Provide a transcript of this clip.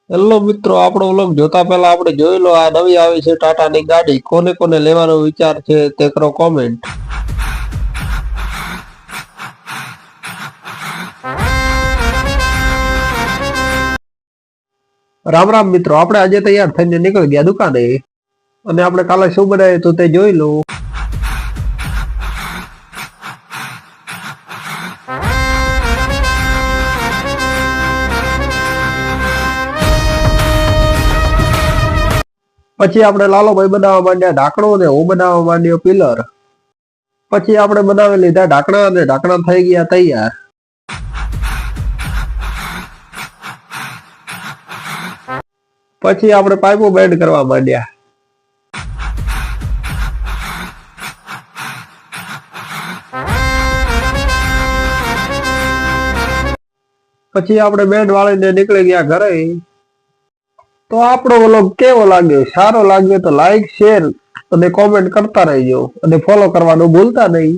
Hello મિત્રો, આપણો vlog જોતા પહેલા આપણે જોઈ લો આ નવી આવી છે ટાટાની ગાડી. કોને કોને લેવાનો વિચાર છે તે કરો કોમેન્ટ. રામ રામ મિત્રો, આપણે આજે તૈયાર થઈને નીકળી ગયા દુકાને અને આપણે કાલે શું બનાવ્યું તો તે જોઈ લો. પછી આપણે લાલોભાઈ બનાવવા માંડ્યા ઢાંકણું અને હું બનાવવા માંડ્યો પિલર. પછી આપણે બનાવી લીધા ઢાંકણા અને ઢાંકણા થઈ ગયા તૈયાર. પછી આપણે પાઇપો બેન્ડ કરવા માંડ્યા. પછી આપણે બેન્ડ વાળીને નીકળી ગયા ઘરે. તો આપણો વ્લોગ કેવો લાગ્યો? સારો લાગ્યો તો લાઈક, શેર અને કોમેન્ટ કરતા રહેજો અને ફોલો કરવાનું ભૂલતા નહીં.